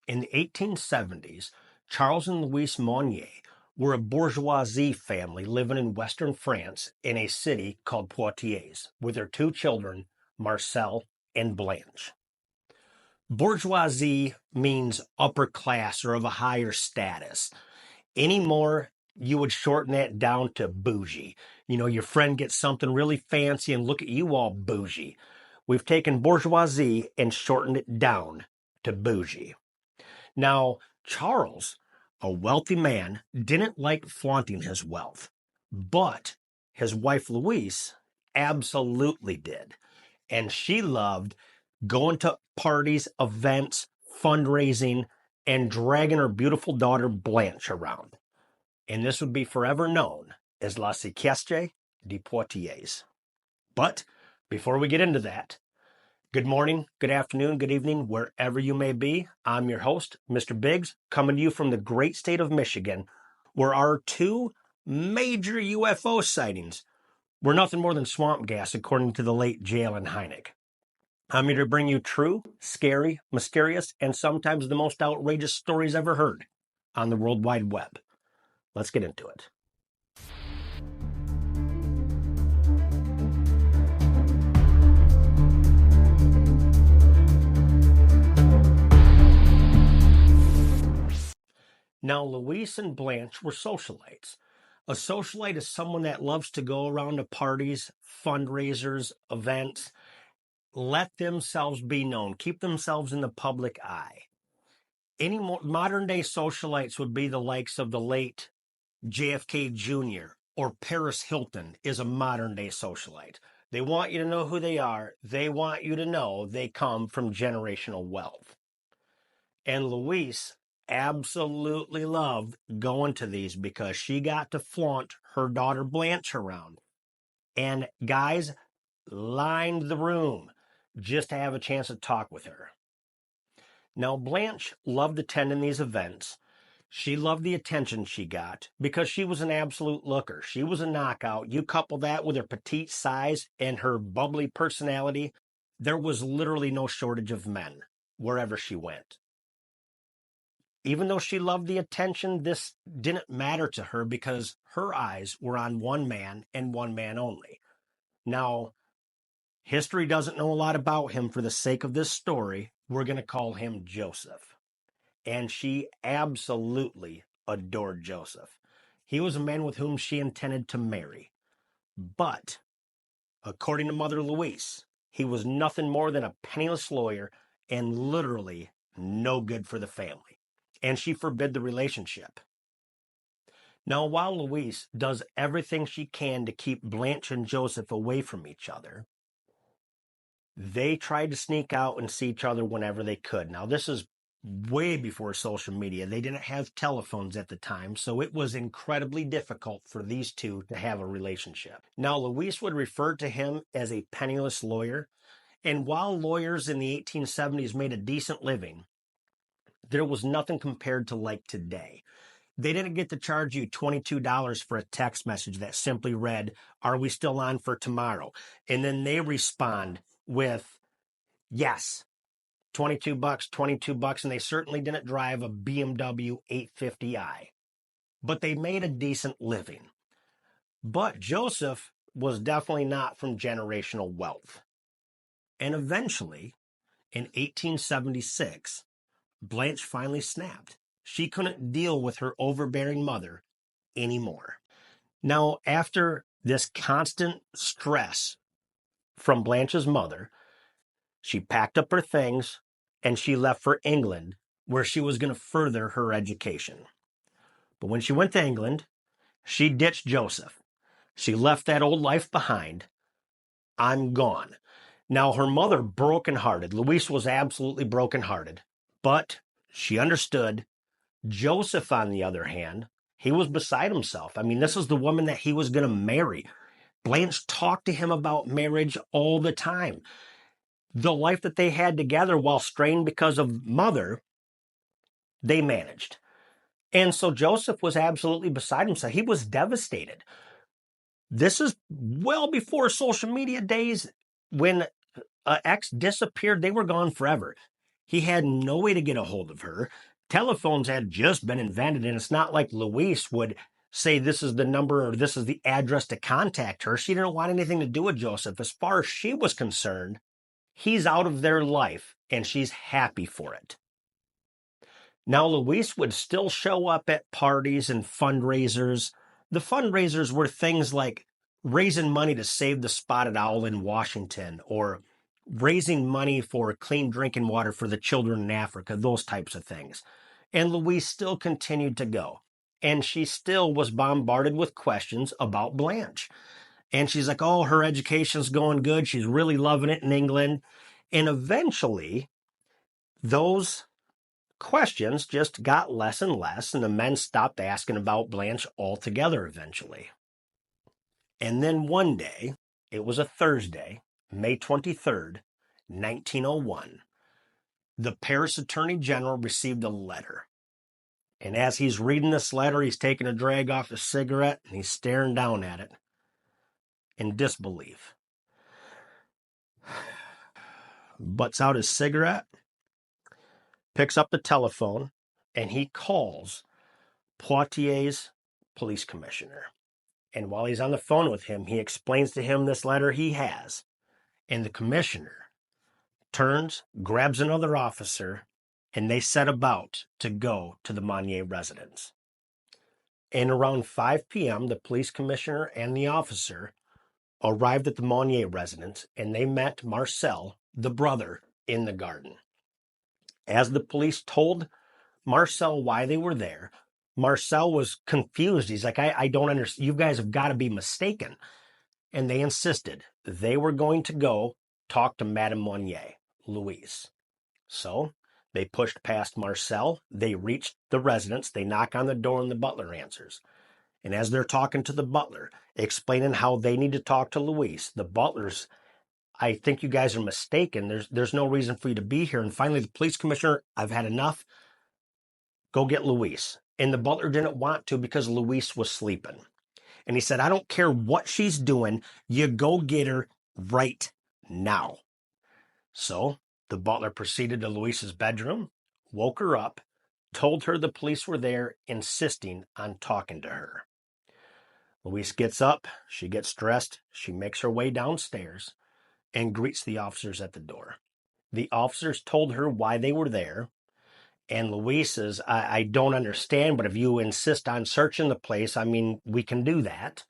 In the 1870s, Charles and Louise Monnier were a bourgeoisie family living in western France in a city called Poitiers with their two children, Marcel and Blanche. Bourgeoisie means upper class or of a higher status. Anymore, you would shorten that down to bougie. You know, your friend gets something really fancy and look at you all bougie. We've taken bourgeoisie and shortened it down to bougie. Now, Charles, a wealthy man, didn't like flaunting his wealth, but his wife Louise absolutely did. And she loved going to parties, events, fundraising, and dragging her beautiful daughter Blanche around. And this would be forever known as La Sieste de Poitiers. But before we get into that, good morning, good afternoon, good evening, wherever you may be. I'm your host, MrBiggs, coming to you from the great state of Michigan, where our two major UFO sightings were nothing more than swamp gas, according to the late Jalen Hynek. I'm here to bring you true, scary, mysterious, and sometimes the most outrageous stories ever heard on the World Wide Web. Let's get into it. Now, Louise and Blanche were socialites. A socialite is someone that loves to go around to parties, fundraisers, events, let themselves be known, keep themselves in the public eye. Any modern day socialites would be the likes of the late JFK Jr. or Paris Hilton is a modern day socialite. They want you to know who they are. They want you to know they come from generational wealth. And Louise absolutely loved going to these because she got to flaunt her daughter Blanche around. And guys lined the room just to have a chance to talk with her. Now, Blanche loved attending these events. She loved the attention she got because she was an absolute looker. She was a knockout. You couple that with her petite size and her bubbly personality, there was literally no shortage of men wherever she went. Even though she loved the attention, this didn't matter to her because her eyes were on one man and one man only. Now, history doesn't know a lot about him. For the sake of this story, we're going to call him Joseph. And she absolutely adored Joseph. He was a man with whom she intended to marry. But, according to Mother Louise, he was nothing more than a penniless lawyer and literally no good for the family. And she forbid the relationship. Now, while Louise does everything she can to keep Blanche and Joseph away from each other, they tried to sneak out and see each other whenever they could. Now, this is way before social media. They didn't have telephones at the time, so it was incredibly difficult for these two to have a relationship. Now, Louise would refer to him as a penniless lawyer, and while lawyers in the 1870s made a decent living, there was nothing compared to like today. They didn't get to charge you $22 for a text message that simply read, "Are we still on for tomorrow?" And then they respond with, "Yes, $22, and they certainly didn't drive a BMW 850i. But they made a decent living. But Joseph was definitely not from generational wealth. And eventually, in 1876, Blanche finally snapped. She couldn't deal with her overbearing mother anymore. Now, after this constant stress from Blanche's mother, she packed up her things and she left for England, where she was going to further her education. But when she went to England, she ditched Joseph. She left that old life behind. I'm gone. Now, her mother, brokenhearted. Louise was absolutely brokenhearted, but she understood. Joseph, on the other hand, he was beside himself. I mean, this is the woman that he was going to marry. Blanche talked to him about marriage all the time. The life that they had together, while strained because of mother, they managed. And so Joseph was absolutely beside himself. He was devastated. This is well before social media days. When ex disappeared, they were gone forever. He had no way to get a hold of her. Telephones had just been invented, and it's not like Luis would say this is the number or this is the address to contact her. She didn't want anything to do with Joseph. As far as she was concerned, he's out of their life, and she's happy for it. Now, Luis would still show up at parties and fundraisers. The fundraisers were things like raising money to save the spotted owl in Washington, or raising money for clean drinking water for the children in Africa, those types of things. And Luis still continued to go. And she still was bombarded with questions about Blanche. And she's like, oh, her education's going good. She's really loving it in England. And eventually, those questions just got less and less, and the men stopped asking about Blanche altogether eventually. And then one day, it was a Thursday, May 23rd, 1901, the Paris Attorney General received a letter. And as he's reading this letter, he's taking a drag off his cigarette, and he's staring down at it in disbelief. Butts out his cigarette, picks up the telephone, and he calls Poitiers police commissioner. And while he's on the phone with him, he explains to him this letter he has. And the commissioner turns, grabs another officer, and they set about to go to the Monnier residence. And around 5 p.m., the police commissioner and the officer arrived at the Monnier residence, and they met Marcel, the brother, in the garden. As the police told Marcel why they were there, Marcel was confused. He's like, I don't understand. You guys have got to be mistaken. And they insisted they were going to go talk to Madame Monnier, Louise. So they pushed past Marcel. They reached the residence. They knock on the door and the butler answers. And as they're talking to the butler, explaining how they need to talk to Louise, the butler's, I think you guys are mistaken. There's no reason for you to be here. And finally, the police commissioner, I've had enough. Go get Louise. And the butler didn't want to because Louise was sleeping. And he said, I don't care what she's doing. You go get her right now. So the butler proceeded to Louise's bedroom, woke her up, told her the police were there, insisting on talking to her. Louise gets up, she gets dressed, she makes her way downstairs and greets the officers at the door. The officers told her why they were there, and Louise says, I don't understand, but if you insist on searching the place, I mean, we can do that.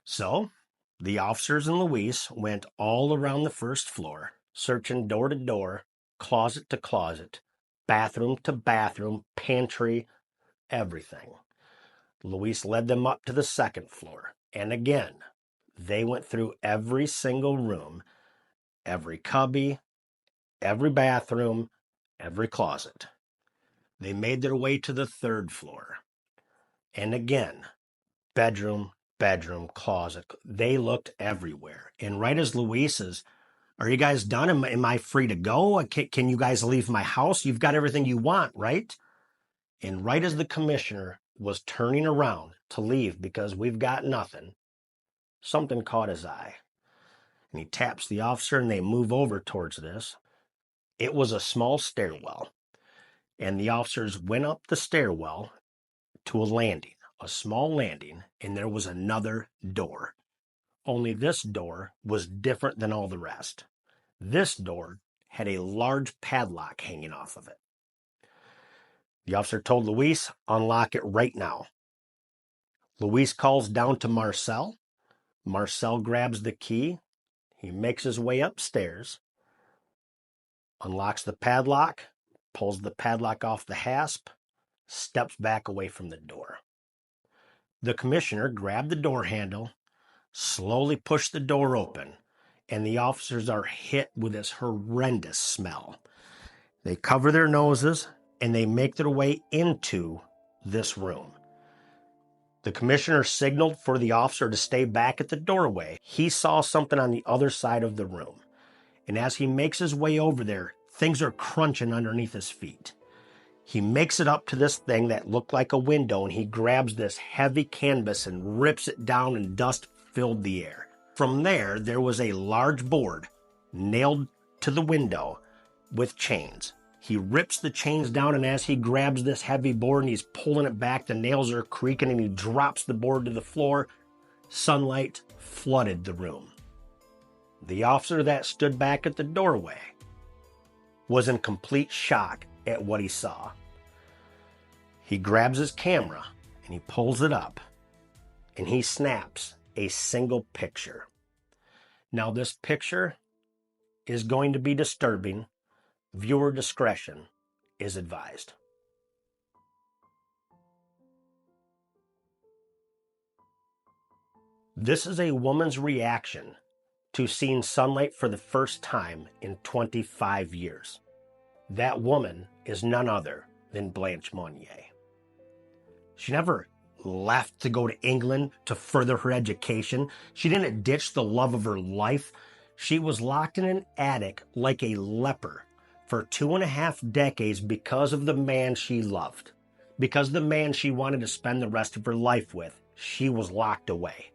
So the officers and Louise went all around the first floor, searching door to door, closet to closet, bathroom to bathroom, pantry, everything. Louise led them up to the second floor, and again, they went through every single room, every cubby, every bathroom, every closet. They made their way to the third floor, and again, bedroom, closet. They looked everywhere. And right as Louise says, are you guys done? Am I free to go? Can you guys leave my house? You've got everything you want, right? And right as the commissioner was turning around to leave because we've got nothing, something caught his eye. And he taps the officer and they move over towards this. It was a small stairwell. And the officers went up the stairwell to a landing, a small landing, and there was another door. Only this door was different than all the rest. This door had a large padlock hanging off of it. The officer told Louise, unlock it right now. Louise calls down to Marcel. Marcel grabs the key. He makes his way upstairs, unlocks the padlock, pulls the padlock off the hasp, steps back away from the door. The commissioner grabbed the door handle, slowly pushed the door open, and the officers are hit with this horrendous smell. They cover their noses, and they make their way into this room. The commissioner signaled for the officer to stay back at the doorway. He saw something on the other side of the room. And as he makes his way over there, things are crunching underneath his feet. He makes it up to this thing that looked like a window, and he grabs this heavy canvas and rips it down, and dust filled the air. From there was a large board nailed to the window with chains. He rips the chains down, and as he grabs this heavy board and he's pulling it back, the nails are creaking, and he drops the board to the floor. Sunlight flooded the room. The officer that stood back at the doorway was in complete shock at what he saw. He grabs his camera and he pulls it up, and he snaps a single picture. Now, this picture is going to be disturbing. Viewer discretion is advised. This is a woman's reaction to seeing sunlight for the first time in 25 years. That woman is none other than Blanche Monnier. She never left to go to England to further her education. She didn't ditch the love of her life. She was locked in an attic like a leper for 2.5 decades because of the man she loved. Because the man she wanted to spend the rest of her life with, she was locked away.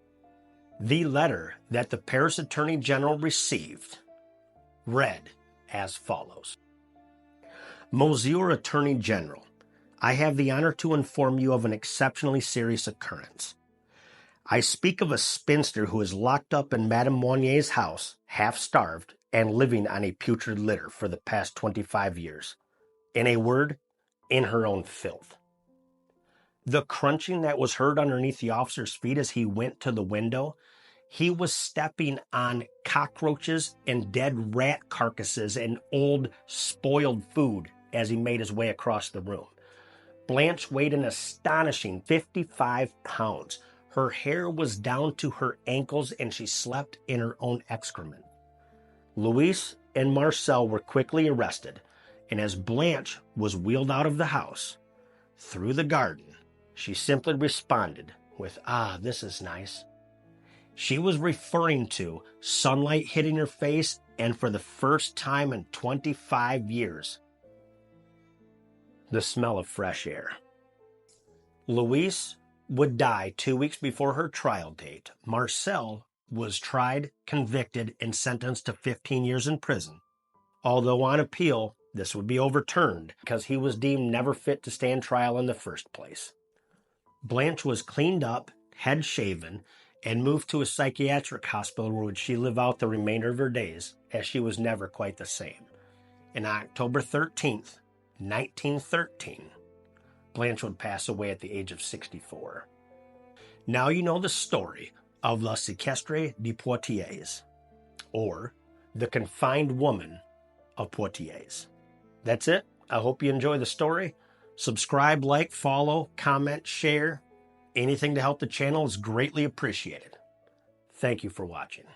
The letter that the Paris Attorney General received read as follows. Monsieur Attorney General, I have the honor to inform you of an exceptionally serious occurrence. I speak of a spinster who is locked up in Madame Monnier's house, half-starved, and living on a putrid litter for the past 25 years. In a word, in her own filth. The crunching that was heard underneath the officer's feet as he went to the window, he was stepping on cockroaches and dead rat carcasses and old, spoiled food as he made his way across the room. Blanche weighed an astonishing 55 pounds. Her hair was down to her ankles, and she slept in her own excrement. Louise and Marcel were quickly arrested, and as Blanche was wheeled out of the house, through the garden, she simply responded with, "Ah, this is nice." She was referring to sunlight hitting her face, and for the first time in 25 years, the smell of fresh air. Louise would die 2 weeks before her trial date. Marcel was tried, convicted, and sentenced to 15 years in prison. Although on appeal, this would be overturned because he was deemed never fit to stand trial in the first place. Blanche was cleaned up, head shaven, and moved to a psychiatric hospital where she would live out the remainder of her days, as she was never quite the same. On October 13th, 1913, Blanche would pass away at the age of 64. Now you know the story of La Séquestre de Poitiers, or the Confined Woman of Poitiers. That's it. I hope you enjoy the story. Subscribe, like, follow, comment, share. Anything to help the channel is greatly appreciated. Thank you for watching.